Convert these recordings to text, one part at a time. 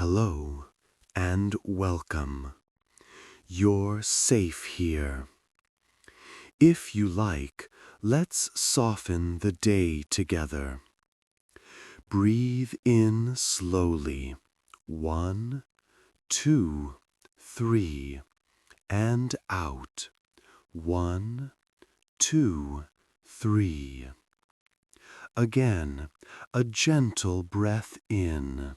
Hello and welcome. You're safe here. If you like, let's soften the day together. Breathe in slowly. 1, 2, 3, and out. 1, 2, 3. Again, a gentle breath in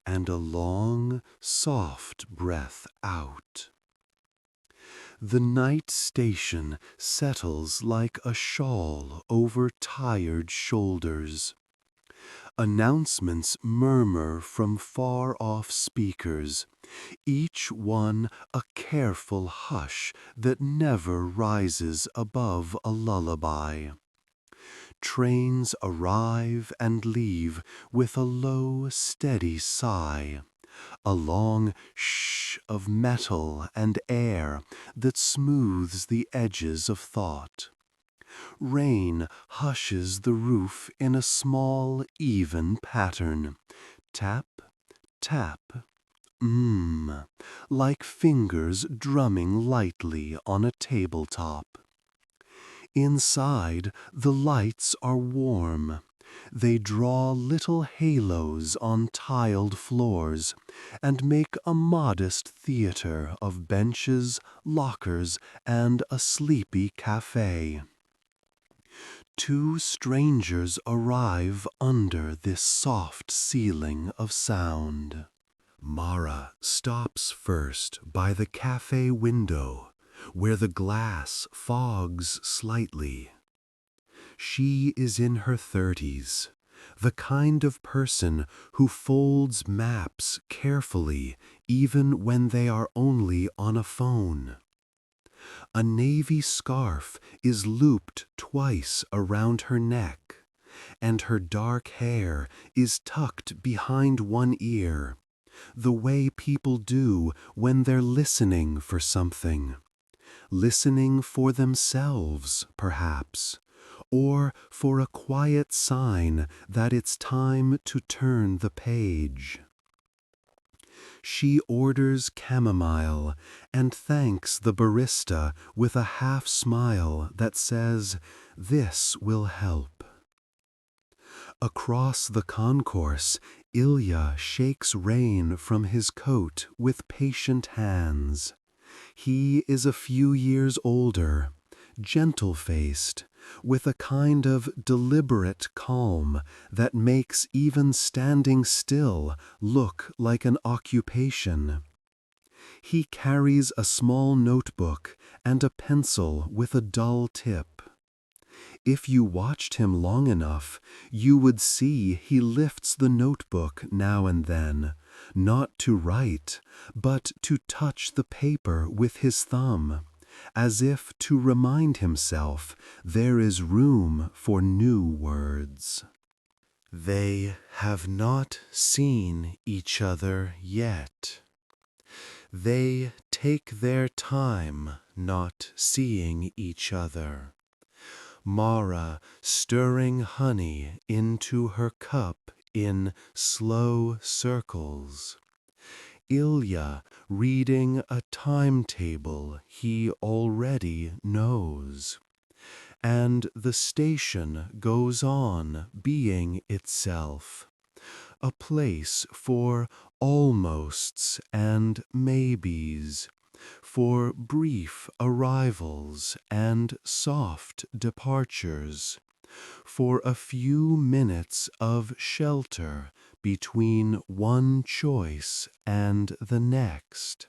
and a long, soft breath out. The night station settles like a shawl over tired shoulders. Announcements murmur from far-off speakers, each one a careful hush that never rises above a lullaby. Trains arrive and leave with a low, steady sigh, a long shh of metal and air that smooths the edges of thought. Rain hushes the roof in a small, even pattern. Tap, tap, like fingers drumming lightly on a tabletop. Inside, the lights are warm. They draw little halos on tiled floors and make a modest theater of benches, lockers, and a sleepy cafe. Two strangers arrive under this soft ceiling of sound. Mara stops first by the cafe window, where the glass fogs slightly. She is in her 30s, the kind of person who folds maps carefully even when they are only on a phone. A navy scarf is looped twice around her neck, and her dark hair is tucked behind one ear, the way people do when they're listening for something. Listening for themselves, perhaps, or for a quiet sign that it's time to turn the page. She orders chamomile and thanks the barista with a half smile that says, "This will help." Across the concourse, Ilya shakes rain from his coat with patient hands. He is a few years older, gentle-faced, with a kind of deliberate calm that makes even standing still look like an occupation. He carries a small notebook and a pencil with a dull tip. If you watched him long enough, you would see he lifts the notebook now and then, not to write, but to touch the paper with his thumb, as if to remind himself there is room for new words. They have not seen each other yet. They take their time not seeing each other. Mara stirring honey into her cup in slow circles. Ilya reading a timetable he already knows. And the station goes on being itself, a place for almosts and maybes, for brief arrivals and soft departures, for a few minutes of shelter between one choice and the next.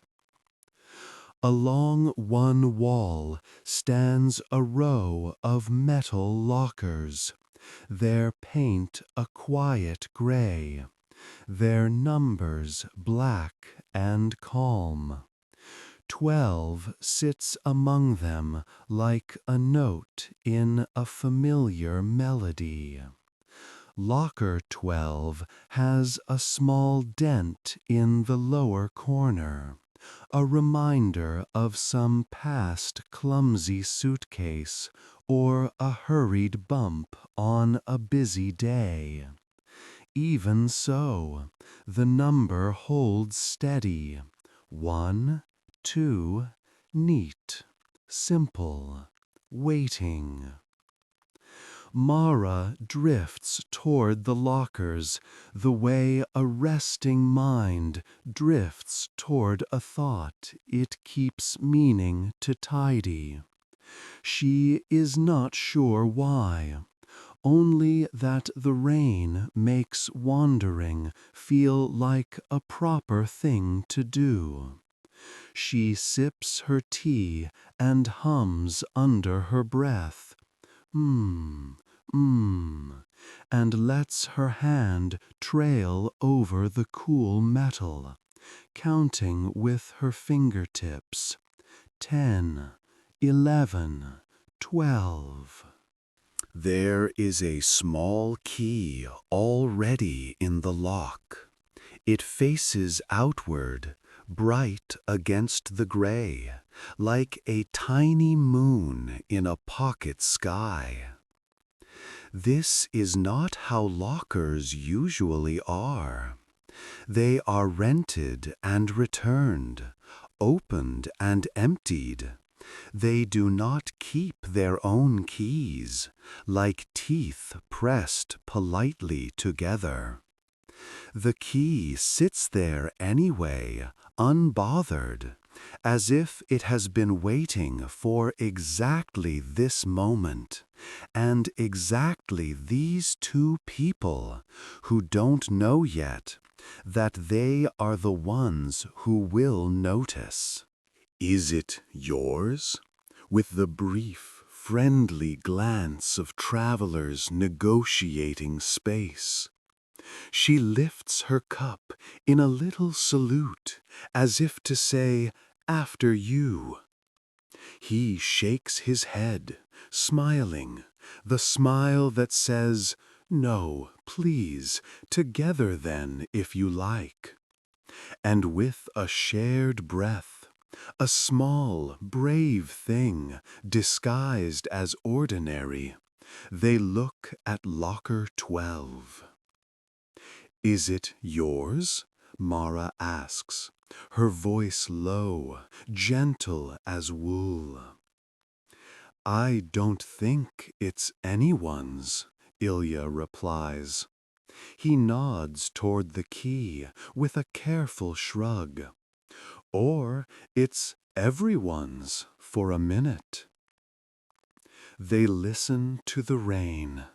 Along one wall stands a row of metal lockers, their paint a quiet gray, their numbers black and calm. 12 sits among them like a note in a familiar melody. Locker 12 has a small dent in the lower corner, a reminder of some past clumsy suitcase or a hurried bump on a busy day. Even so, the number holds steady. 1, 2, neat, simple, waiting. Mara drifts toward the lockers the way a resting mind drifts toward a thought it keeps meaning to tidy. She is not sure why, only that the rain makes wandering feel like a proper thing to do. She sips her tea and hums under her breath, mmm, mmm, and lets her hand trail over the cool metal, counting with her fingertips. 10, 11, 12. There is a small key already in the lock. It faces outward, bright against the gray, like a tiny moon in a pocket sky. This is not how lockers usually are. They are rented and returned, opened and emptied. They do not keep their own keys, like teeth pressed politely together. The key sits there anyway, unbothered, as if it has been waiting for exactly this moment, and exactly these two people who don't know yet that they are the ones who will notice. Is it yours? With the brief, friendly glance of travelers negotiating space. She lifts her cup in a little salute, as if to say, "After you." He shakes his head, smiling, the smile that says, "No, please, together then, if you like." And with a shared breath, a small, brave thing disguised as ordinary, they look at locker 12. "Is it yours?" Mara asks, her voice low, gentle as wool. "I don't think it's anyone's," Ilya replies. He nods toward the key with a careful shrug. "Or it's everyone's for a minute." They listen to the rain.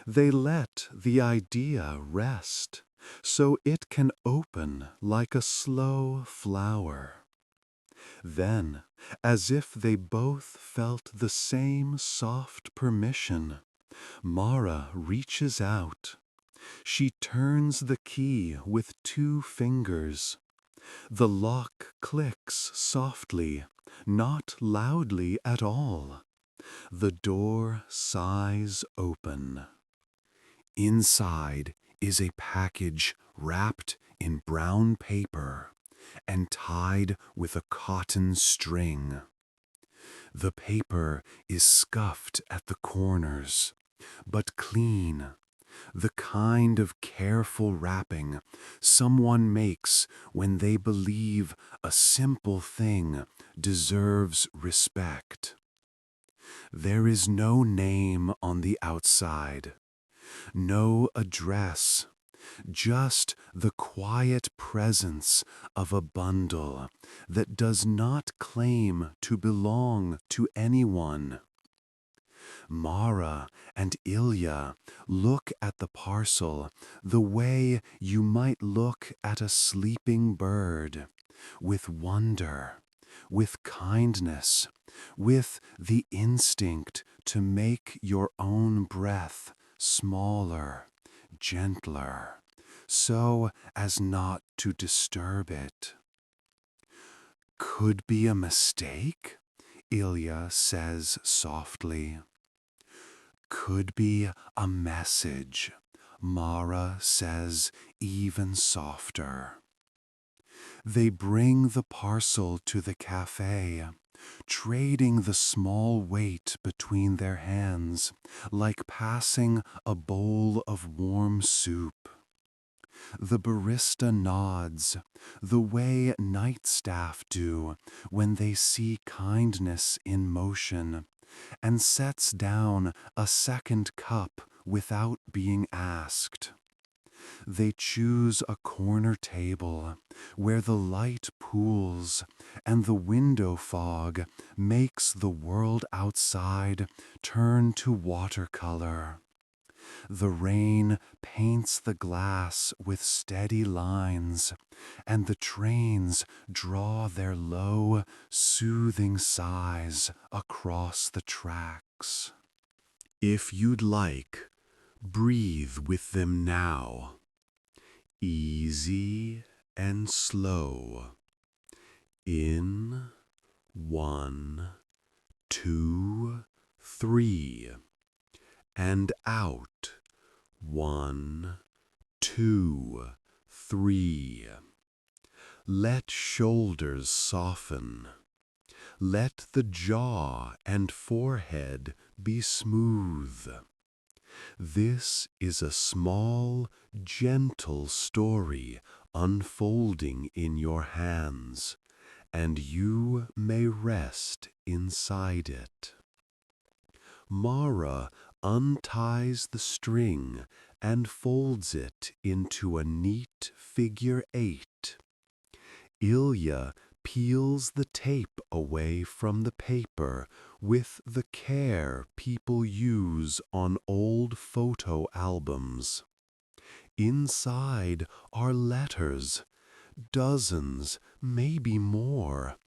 They let the idea rest, so it can open like a slow flower. Then, as if they both felt the same soft permission, Mara reaches out. She turns the key with 2 fingers. The lock clicks softly, not loudly at all. The door sighs open. Inside is a package wrapped in brown paper and tied with a cotton string. The paper is scuffed at the corners, but clean, the kind of careful wrapping someone makes when they believe a simple thing deserves respect. There is no name on the outside, no address, just the quiet presence of a bundle that does not claim to belong to anyone. Mara and Ilya look at the parcel the way you might look at a sleeping bird, with wonder, with kindness, with the instinct to make your own breath smaller, gentler, so as not to disturb it. "Could be a mistake," Ilya says softly. "Could be a message," Mara says even softer. They bring the parcel to the cafe, trading the small weight between their hands, like passing a bowl of warm soup. The barista nods, the way night staff do when they see kindness in motion, and sets down a second cup without being asked. They choose a corner table where the light pools and the window fog makes the world outside turn to watercolor. The rain paints the glass with steady lines, and the trains draw their low, soothing sighs across the tracks. If you'd like, breathe with them now, easy and slow. In, 1, 2, 3, and out, 1, 2, 3. Let shoulders soften. Let the jaw and forehead be smooth. This is a small, gentle story unfolding in your hands, and you may rest inside it. Mara unties the string and folds it into a neat figure 8. Ilya peels the tape away from the paper with the care people use on old photo albums. Inside are letters, dozens, maybe more,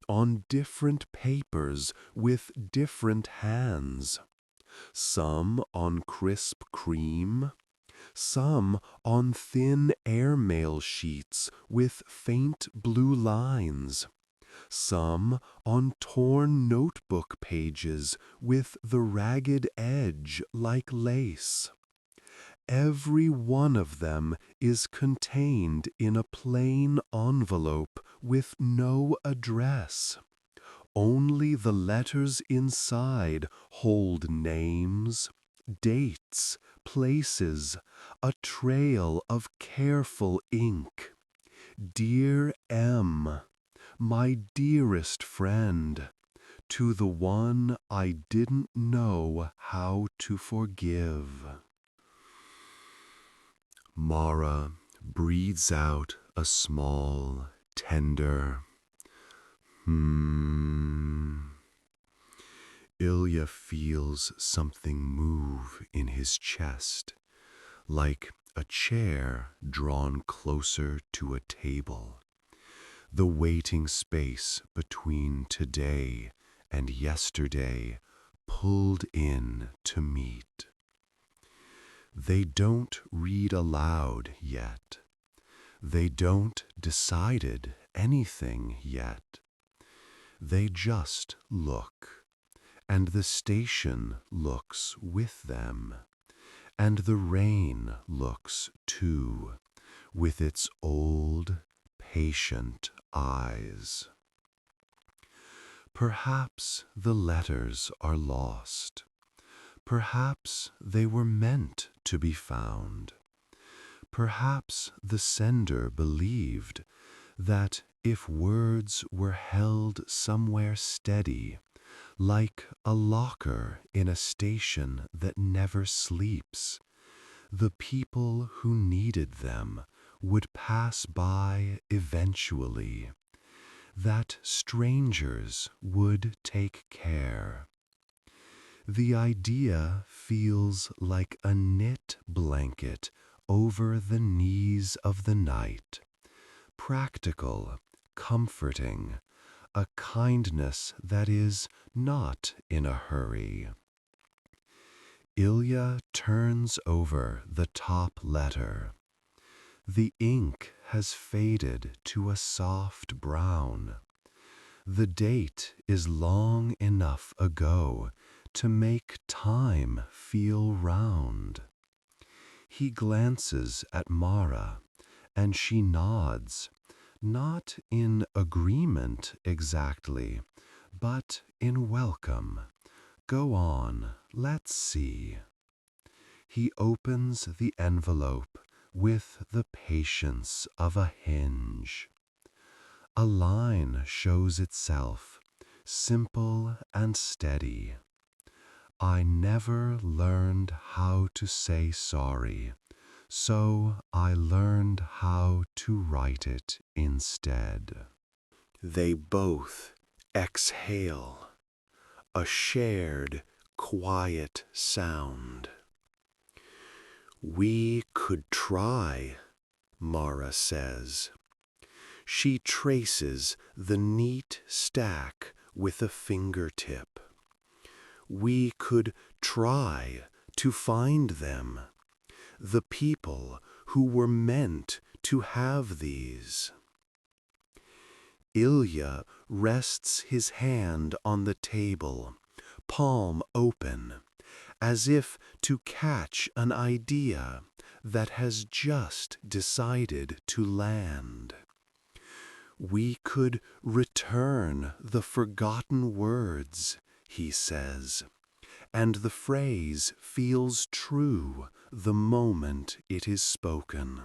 on different papers with different hands. Some on crisp cream, some on thin airmail sheets with faint blue lines, some on torn notebook pages with the ragged edge like lace. Every one of them is contained in a plain envelope with no address. Only the letters inside hold names, dates, places, a trail of careful ink. Dear M, my dearest friend, to the one I didn't know how to forgive. Mara breathes out a small, tender Ilya feels something move in his chest, like a chair drawn closer to a table. The waiting space between today and yesterday pulled in to meet. They don't read aloud yet. They don't decided anything yet. They just look, and the station looks with them, and the rain looks too, with its old, patient eyes. Perhaps the letters are lost. Perhaps they were meant to be found. Perhaps the sender believed that if words were held somewhere steady, like a locker in a station that never sleeps, the people who needed them would pass by eventually, that strangers would take care. The idea feels like a knit blanket over the knees of the night, practical, comforting, a kindness that is not in a hurry. Ilya turns over the top letter. The ink has faded to a soft brown. The date is long enough ago to make time feel round. He glances at Mara, and she nods, not in agreement exactly, but in welcome. Go on, let's see. He opens the envelope with the patience of a hinge. A line shows itself, simple and steady. I never learned how to say sorry, so I learned how to write it instead. They both exhale, a shared, quiet sound. We could try, Mara says. She traces the neat stack with a fingertip. We could try to find them, the people who were meant to have these. Ilya rests his hand on the table, palm open, as if to catch an idea that has just decided to land. We could return the forgotten words, he says, and the phrase feels true the moment it is spoken.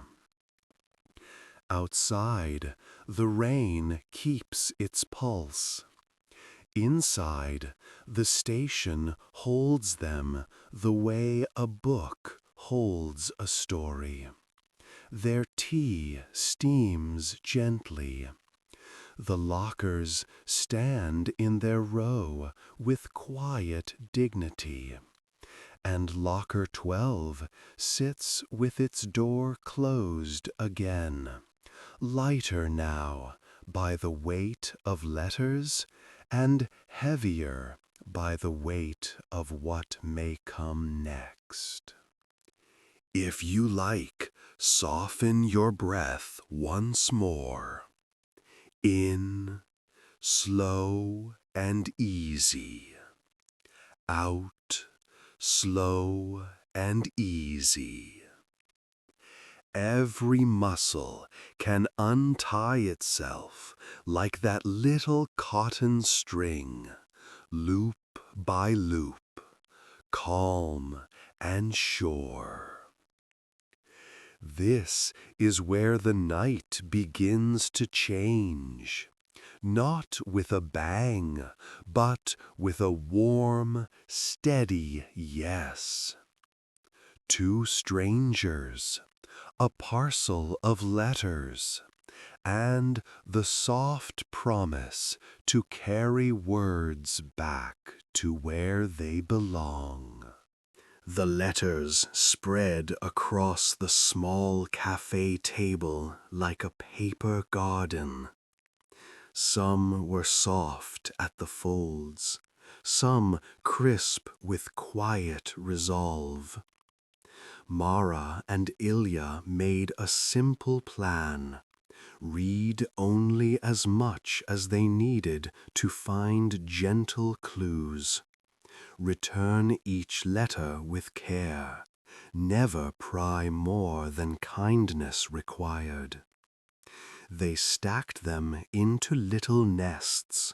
Outside, the rain keeps its pulse. Inside, the station holds them the way a book holds a story. Their tea steams gently. The lockers stand in their row with quiet dignity, and locker 12 sits with its door closed again, lighter now by the weight of letters and heavier by the weight of what may come next. If you like, soften your breath once more. In, slow and easy. Out, slow and easy. Every muscle can untie itself like that little cotton string, loop by loop, calm and sure. This is where the night begins to change, not with a bang, but with a warm, steady yes. Two strangers, a parcel of letters, and the soft promise to carry words back to where they belong. The letters spread across the small cafe table like a paper garden. Some were soft at the folds, some crisp with quiet resolve. Mara and Ilya made a simple plan. Read only as much as they needed to find gentle clues. Return each letter with care. Never pry more than kindness required. They stacked them into little nests.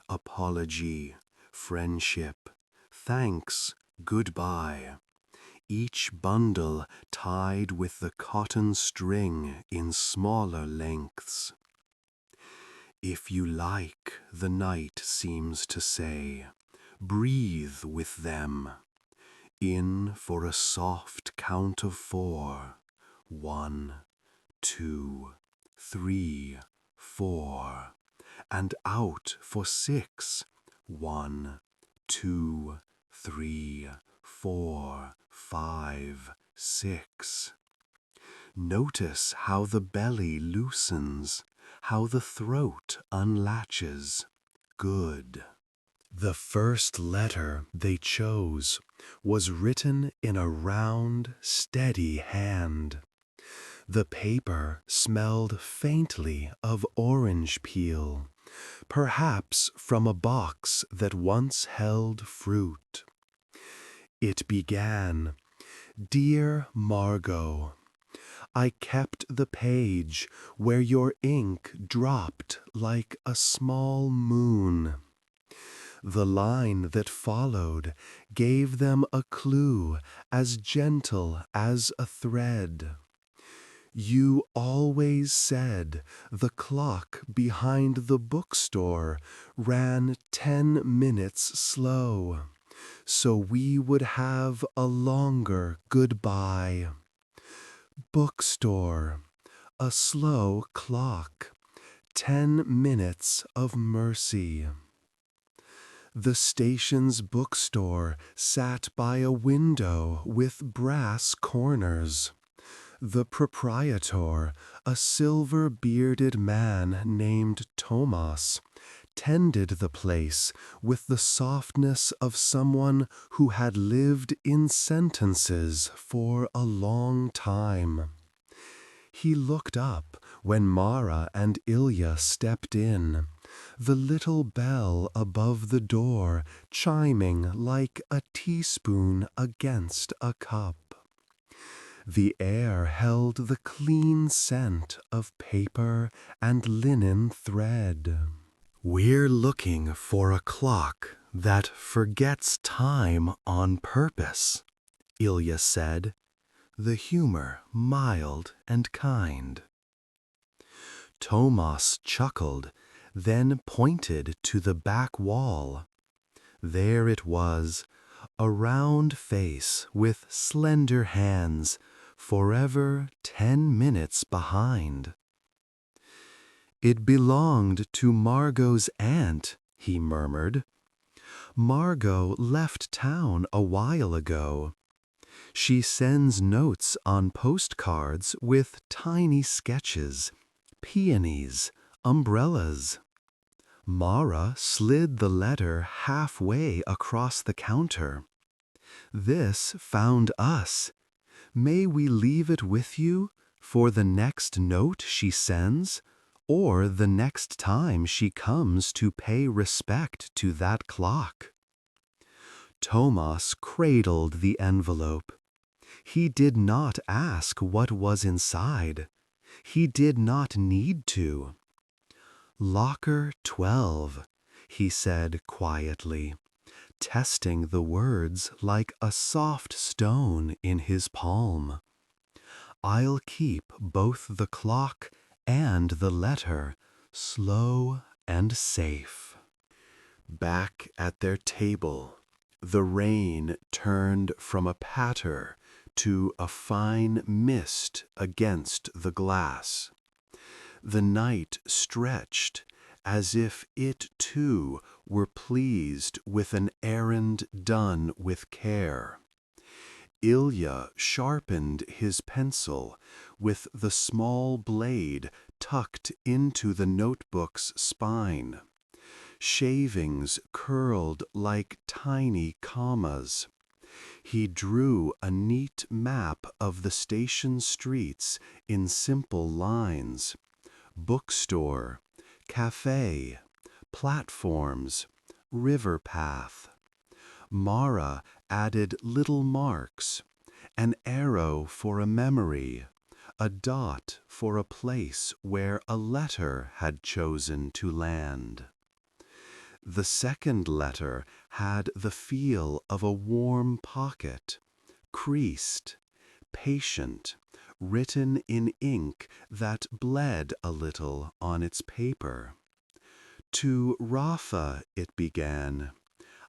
Apology, friendship, thanks, goodbye. Each bundle tied with the cotton string in smaller lengths. If you like, the night seems to say, breathe with them. In for a soft count of 4. 1, 2, 3, 4. And out for 6. 1, 2, 3, 4, 5, 6. Notice how the belly loosens, how the throat unlatches. Good. The first letter they chose was written in a round, steady hand. The paper smelled faintly of orange peel, perhaps from a box that once held fruit. It began, "Dear Margot, I kept the page where your ink dropped like a small moon. The line that followed gave them a clue as gentle as a thread. You always said the clock behind the bookstore ran 10 minutes slow, so we would have a longer goodbye. Bookstore, a slow clock, 10 minutes of mercy. The station's bookstore sat by a window with brass corners. The proprietor, a silver-bearded man named Tomas, tended the place with the softness of someone who had lived in sentences for a long time. He looked up when Mara and Ilya stepped in, the little bell above the door chiming like a teaspoon against a cup. The air held the clean scent of paper and linen thread. "We're looking for a clock that forgets time on purpose," Ilya said, the humor mild and kind. Tomas chuckled, then pointed to the back wall. There it was, a round face with slender hands, forever 10 minutes behind. "It belonged to Margot's aunt," he murmured. "Margot left town a while ago. She sends notes on postcards with tiny sketches, peonies, umbrellas." Mara slid the letter halfway across the counter. "This found us. May we leave it with you for the next note she sends, or the next time she comes to pay respect to that clock?" Tomas cradled the envelope. He did not ask what was inside. He did not need to. "Locker 12, he said quietly, testing the words like a soft stone in his palm. "I'll keep both the clock and the letter, slow and safe." Back at their table, the rain turned from a patter to a fine mist against the glass. The night stretched as if it too were pleased with an errand done with care. Ilya sharpened his pencil with the small blade tucked into the notebook's spine. Shavings curled like tiny commas. He drew a neat map of the station streets in simple lines: bookstore, cafe, platforms, river path. Mara added little marks, an arrow for a memory, a dot for a place where a letter had chosen to land. The second letter had the feel of a warm pocket, creased, patient, written in ink that bled a little on its paper. "To Rafa," it began.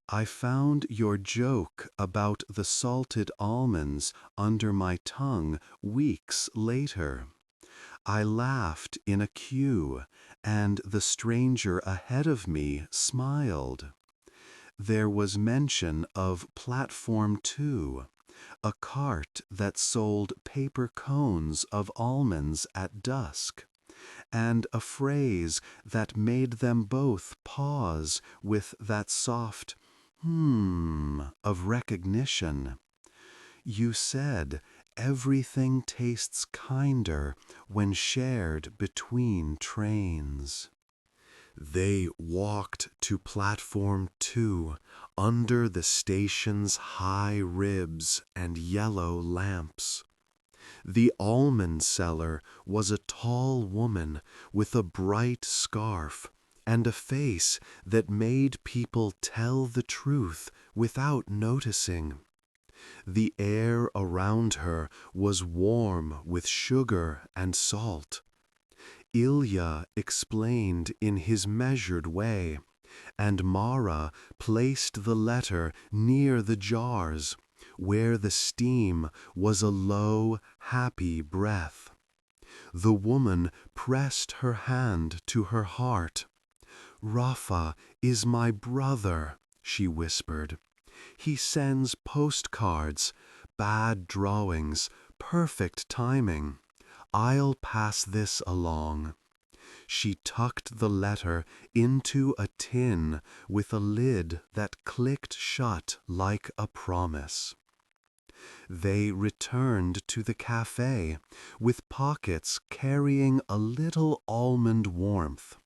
"I found your joke about the salted almonds under my tongue weeks later. I laughed in a queue, and the stranger ahead of me smiled. There was mention of Platform 2, a cart that sold paper cones of almonds at dusk, and a phrase that made them both pause with that soft of recognition. You said everything tastes kinder when shared between trains." They walked to Platform 2 under the station's high ribs and yellow lamps. The almond seller was a tall woman with a bright scarf, and a face that made people tell the truth without noticing. The air around her was warm with sugar and salt. Ilya explained in his measured way, and Mara placed the letter near the jars, where the steam was a low, happy breath. The woman pressed her hand to her heart. "Rafa is my brother," she whispered. "He sends postcards, bad drawings, perfect timing. I'll pass this along." She tucked the letter into a tin with a lid that clicked shut like a promise. They returned to the cafe with pockets carrying a little almond warmth,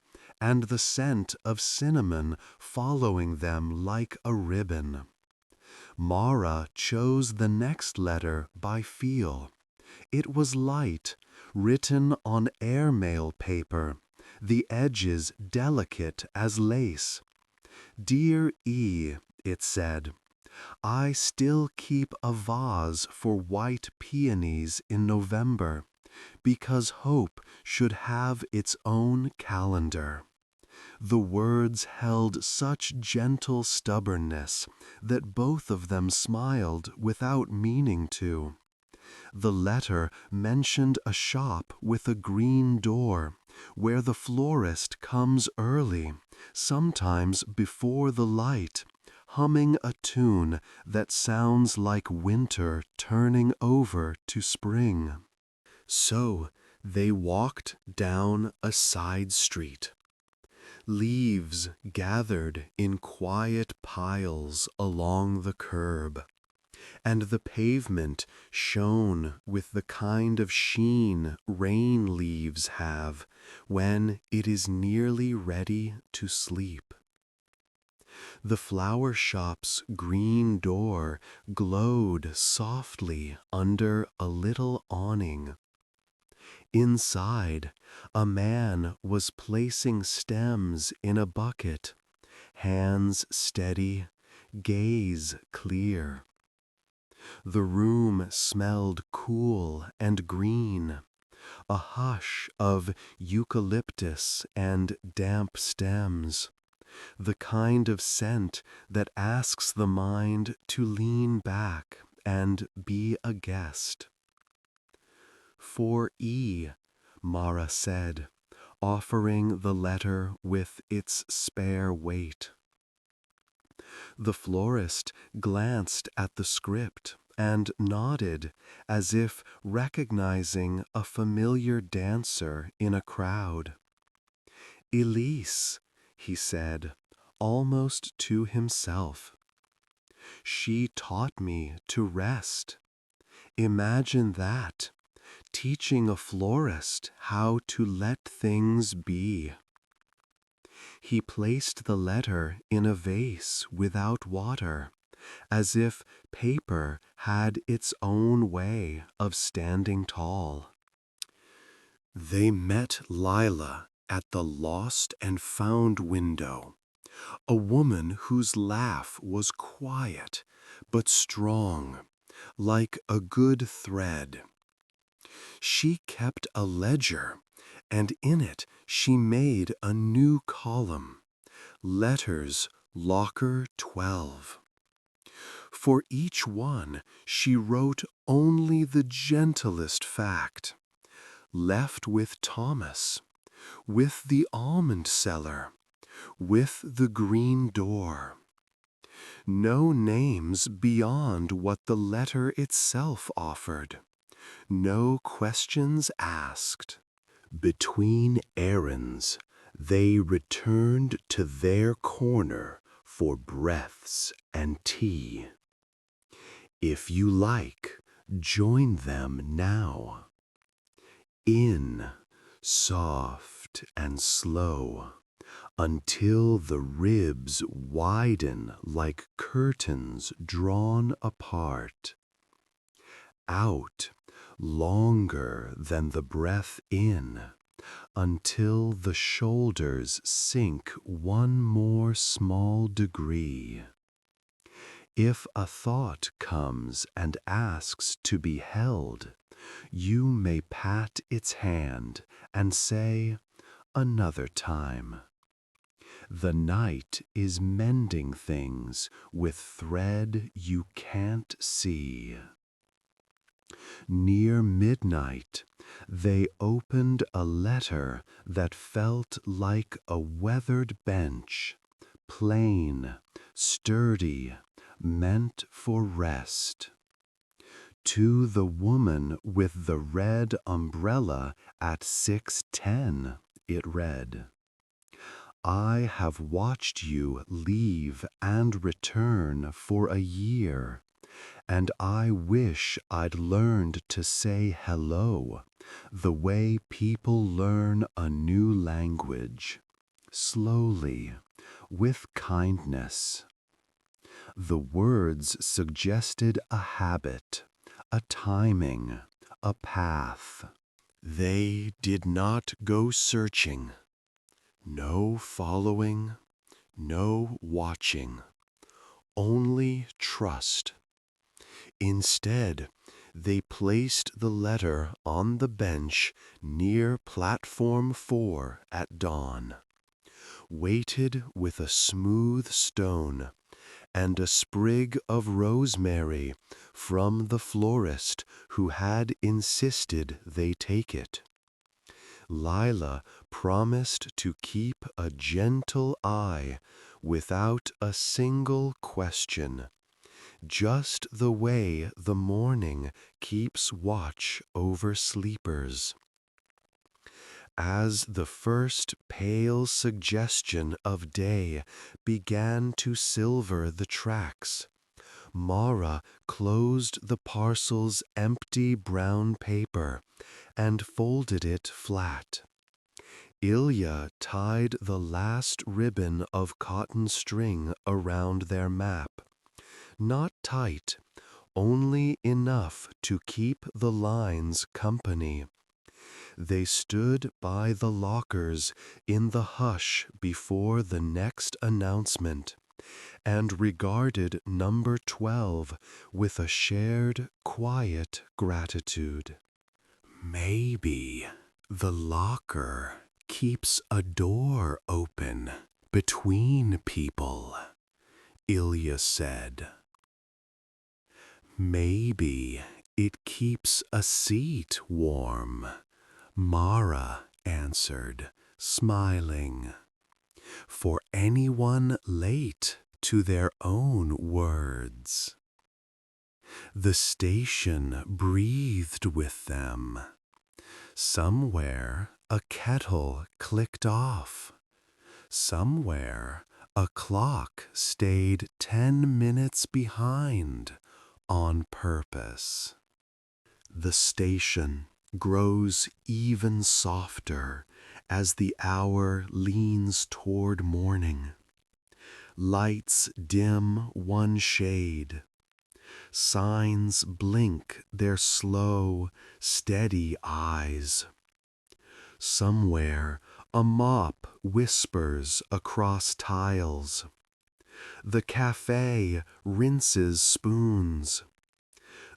and the scent of cinnamon following them like a ribbon. Mara chose the next letter by feel. It was light, written on airmail paper, the edges delicate as lace. "Dear E," it said, "I still keep a vase for white peonies in November, because hope should have its own calendar." The words held such gentle stubbornness that both of them smiled without meaning to. The letter mentioned a shop with a green door, where the florist comes early, sometimes before the light, humming a tune that sounds like winter turning over to spring. So they walked down a side street. Leaves gathered in quiet piles along the curb, and the pavement shone with the kind of sheen rain leaves have when it is nearly ready to sleep. The flower shop's green door glowed softly under a little awning. Inside, a man was placing stems in a bucket, hands steady, gaze clear. The room smelled cool and green, a hush of eucalyptus and damp stems, the kind of scent that asks the mind to lean back and be a guest. "For E," Mara said, offering the letter with its spare weight. The florist glanced at the script and nodded, as if recognizing a familiar dancer in a crowd. "Elise," he said, almost to himself. "She taught me to rest. Imagine that, teaching a florist how to let things be." He placed the letter in a vase without water, as if paper had its own way of standing tall. They met Lila at the lost and found window, a woman whose laugh was quiet but strong, like a good thread. She kept a ledger, and in it she made a new column, Letters Locker 12. For each one she wrote only the gentlest fact, left with Thomas, with the almond seller, with the green door. No names beyond what the letter itself offered. No questions asked. Between errands, they returned to their corner for breaths and tea. If you like, join them now. In, soft and slow, until the ribs widen like curtains drawn apart. Out, longer than the breath in, until the shoulders sink one more small degree. If a thought comes and asks to be held, you may pat its hand and say, "Another time." The night is mending things with thread you can't see. Near midnight, they opened a letter that felt like a weathered bench, plain, sturdy, meant for rest. To the woman with the red umbrella at 6:10, it read, "I have watched you leave and return for a year, and I wish I'd learned to say hello the way people learn a new language, slowly, with kindness." The words suggested a habit, a timing, a path. They did not go searching. No following, no watching, only trust. Instead, they placed the letter on the bench near platform 4 at dawn, weighted with a smooth stone and a sprig of rosemary from the florist who had insisted they take it. Lila promised to keep a gentle eye without a single question, just the way the morning keeps watch over sleepers. As the first pale suggestion of day began to silver the tracks, Mara closed the parcel's empty brown paper and folded it flat. Ilya tied the last ribbon of cotton string around their map. Not tight, only enough to keep the lines company. They stood by the lockers in the hush before the next announcement and regarded number 12 with a shared, quiet gratitude. Maybe the locker keeps a door open between people, Ilya said. Maybe it keeps a seat warm, Mara answered, smiling. For anyone late to their own words. The station breathed with them. Somewhere a kettle clicked off. Somewhere a clock stayed 10 minutes behind on purpose. The station grows even softer as the hour leans toward morning. Lights dim one shade. Signs blink their slow, steady eyes. Somewhere a mop whispers across tiles. The cafe rinses spoons.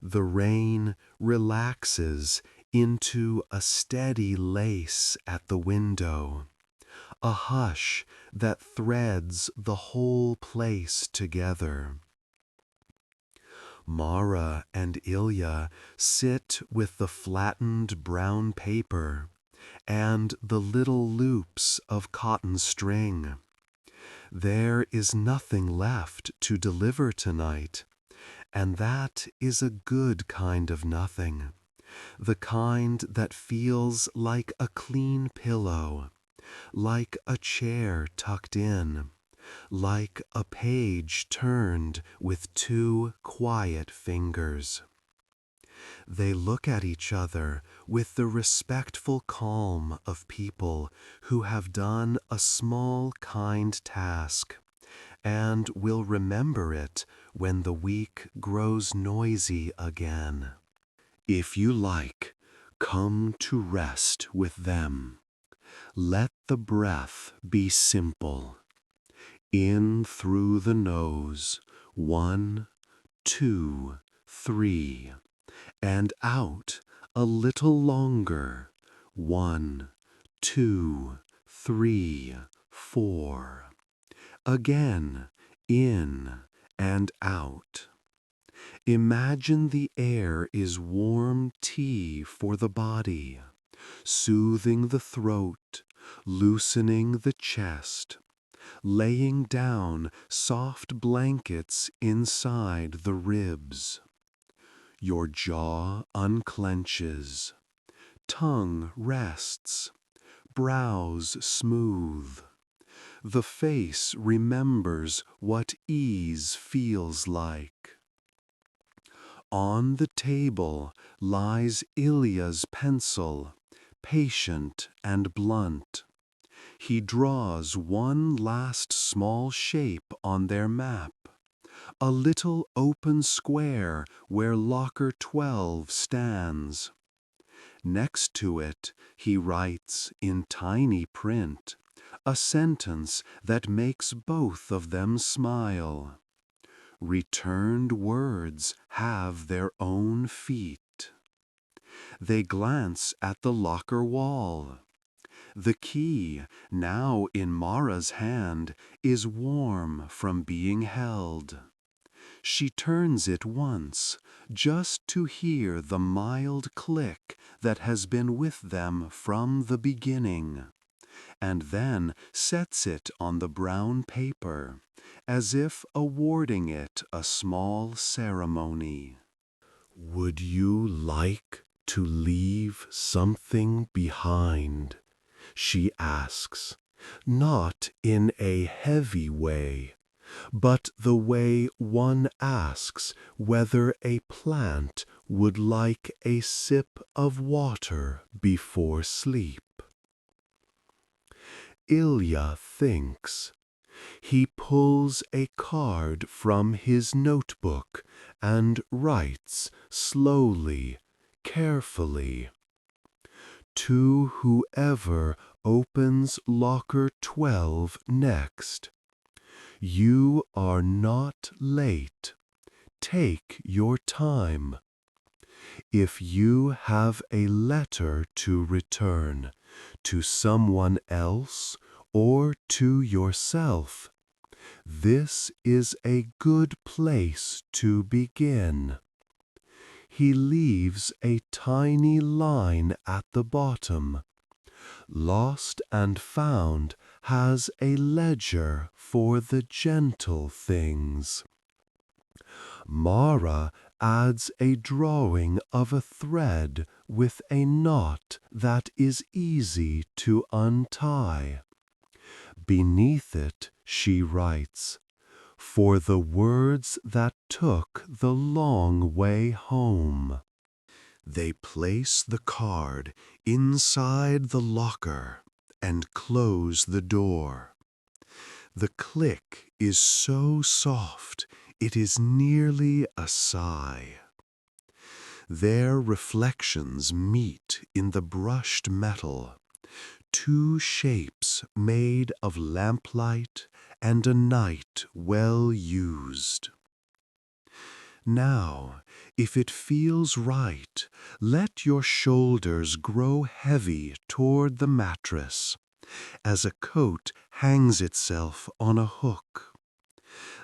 The rain relaxes into a steady lace at the window, a hush that threads the whole place together. Mara and Ilya sit with the flattened brown paper and the little loops of cotton string. There is nothing left to deliver tonight, and that is a good kind of nothing, the kind that feels like a clean pillow, like a chair tucked in, like a page turned with 2 quiet fingers. They look at each other with the respectful calm of people who have done a small, kind task and will remember it when the week grows noisy again. If you like, come to rest with them, Let the breath be simple. In through the nose, 1, 2, 3, and out a little longer, 1, 2, 3, 4. Again, in and out. Imagine the air is warm tea for the body, soothing the throat, loosening the chest, laying down soft blankets inside the ribs. Your jaw unclenches, tongue rests, brows smooth. The face remembers what ease feels like. On the table lies Ilya's pencil, patient and blunt. He draws one last small shape on their map, a little open square where locker 12 stands. Next to it, he writes in tiny print a sentence that makes both of them smile. Returned words have their own feet. They glance at the locker wall. The key, now in Mara's hand, is warm from being held. She turns it once, just to hear the mild click that has been with them from the beginning, and then sets it on the brown paper, as if awarding it a small ceremony. Would you like to leave something behind? She asks, not in a heavy way, but the way one asks whether a plant would like a sip of water before sleep. Ilya thinks. He pulls a card from his notebook and writes slowly, carefully. To whoever opens locker 12 next. You are not late. Take your time. If you have a letter to return to someone else or to yourself, this is a good place to begin. He leaves a tiny line at the bottom. Lost and Found has a ledger for the gentle things. Mara adds a drawing of a thread with a knot that is easy to untie. Beneath it she writes, "For the words that took the long way home." They place the card inside the locker and close the door. The click is so soft it is nearly a sigh. Their reflections meet in the brushed metal, two shapes made of lamplight and a night well used. Now, if it feels right, let your shoulders grow heavy toward the mattress, as a coat hangs itself on a hook.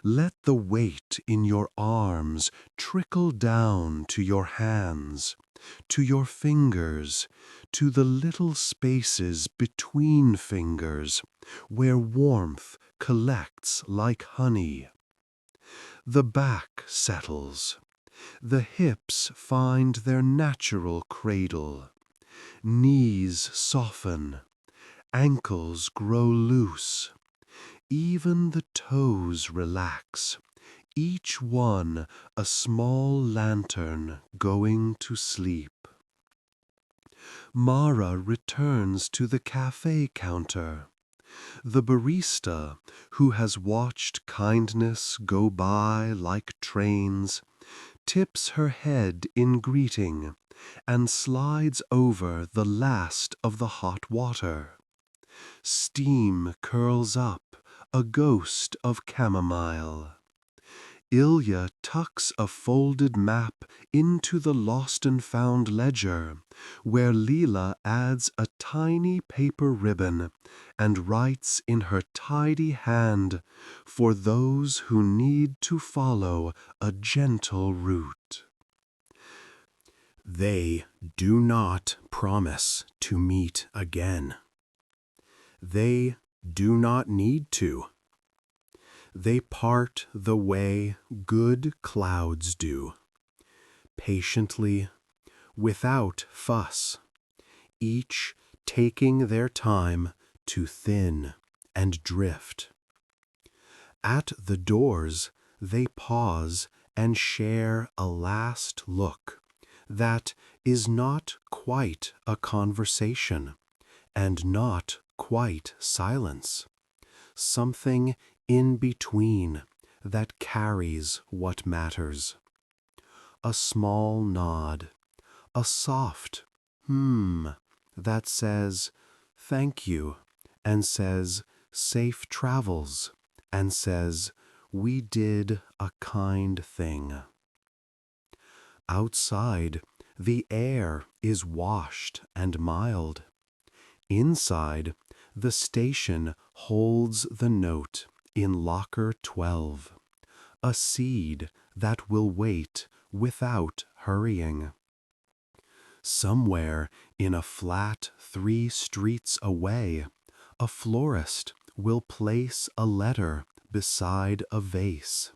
Let the weight in your arms trickle down to your hands, to your fingers, to the little spaces between fingers, where warmth collects like honey. The back settles. The hips find their natural cradle. Knees soften. Ankles grow loose. Even the toes relax, each one a small lantern going to sleep. Mara returns to the cafe counter. The barista, who has watched kindness go by like trains, tips her head in greeting and slides over the last of the hot water. Steam curls up, a ghost of chamomile. Ilya tucks a folded map into the lost and found ledger, where Leela adds a tiny paper ribbon and writes in her tidy hand for those who need to follow a gentle route. They do not promise to meet again. They do not need to. They part the way good clouds do, patiently, without fuss, each taking their time to thin and drift. At the doors, they pause and share a last look that is not quite a conversation and not quite silence, something in between that carries what matters. A small nod, a soft that says thank you and says safe travels and says we did a kind thing. Outside, the air is washed and mild. Inside, the station holds the note in locker 12, a seed that will wait without hurrying. Somewhere in a flat 3 streets away, a florist will place a letter beside a vase.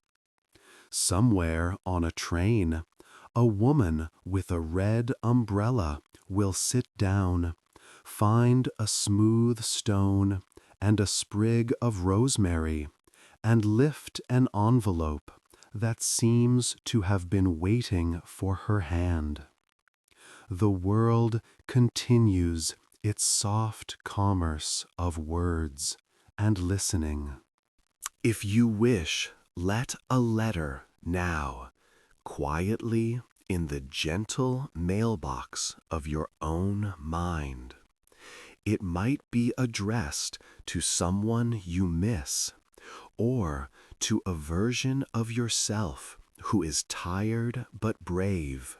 Somewhere on a train, a woman with a red umbrella will sit down, find a smooth stone and a sprig of rosemary, and lift an envelope that seems to have been waiting for her hand. The world continues its soft commerce of words and listening. If you wish, let a letter now, quietly in the gentle mailbox of your own mind. It might be addressed to someone you miss, or to a version of yourself who is tired but brave.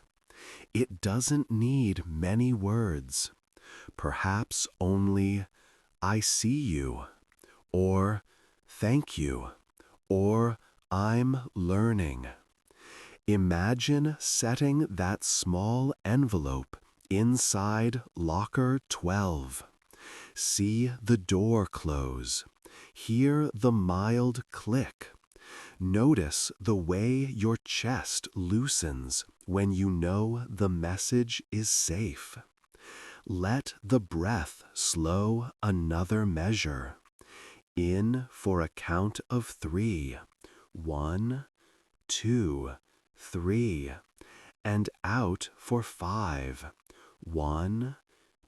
It doesn't need many words, perhaps only I see you, or thank you, or I'm learning. Imagine setting that small envelope inside locker 12. See the door close. Hear the mild click. Notice the way your chest loosens when you know the message is safe. Let the breath slow another measure. In for a count of 3. 1, 2, 3. And out for 5. 1,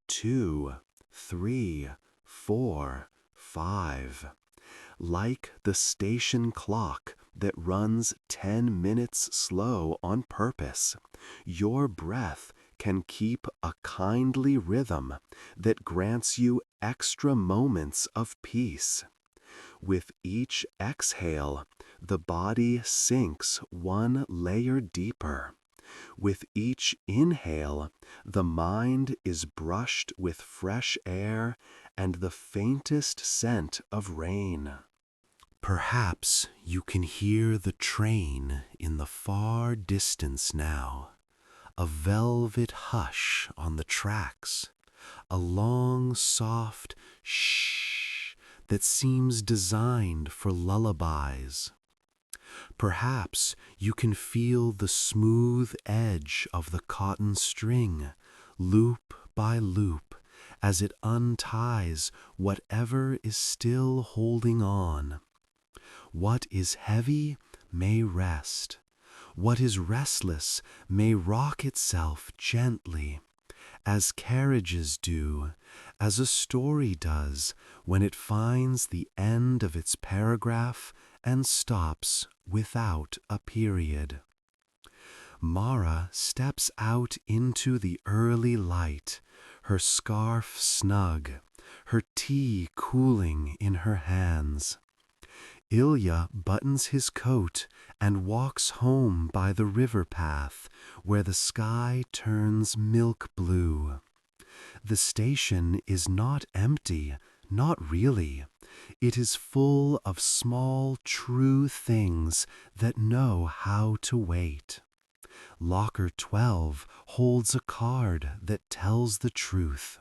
2, 3, 4, 5. Like the station clock that runs 10 minutes slow on purpose, your breath can keep a kindly rhythm that grants you extra moments of peace. With each exhale, the body sinks 1 layer deeper. With each inhale, the mind is brushed with fresh air and the faintest scent of rain. Perhaps you can hear the train in the far distance now, a velvet hush on the tracks, a long, soft shh that seems designed for lullabies. Perhaps you can feel the smooth edge of the cotton string, loop by loop, as it unties whatever is still holding on. What is heavy may rest. What is restless may rock itself gently, as carriages do, as a story does when it finds the end of its paragraph and stops without a period. Mara steps out into the early light, her scarf snug, her tea cooling in her hands. Ilya buttons his coat and walks home by the river path where the sky turns milk blue. The station is not empty, not really. It is full of small, true things that know how to wait. Locker 12 holds a card that tells the truth.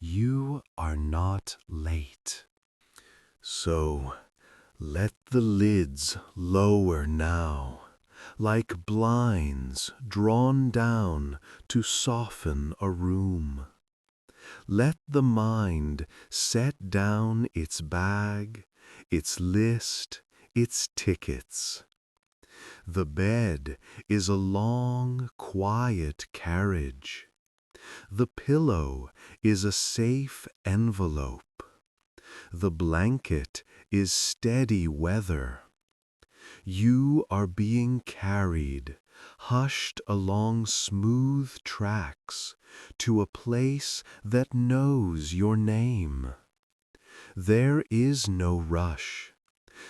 You are not late. So, let the lids lower now, like blinds drawn down to soften a room. Let the mind set down its bag, its list, its tickets. The bed is a long, quiet carriage. The pillow is a safe envelope. The blanket is steady weather. You are being carried, hushed along smooth tracks, to a place that knows your name. There is no rush.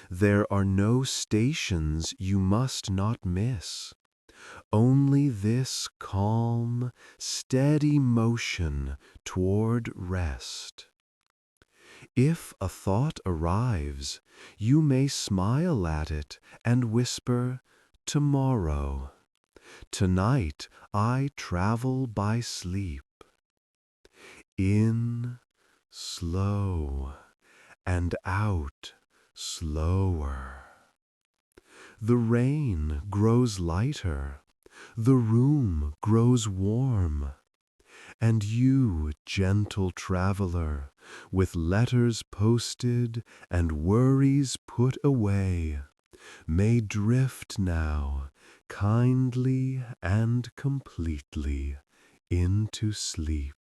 There are no stations you must not miss. Only this calm, steady motion toward rest. If a thought arrives, you may smile at it and whisper, "Tomorrow. Tonight I travel by sleep." In, slow, and out, slower. The rain grows lighter, the room grows warm, and you, gentle traveler, with letters posted and worries put away, may drift now, kindly and completely, into sleep.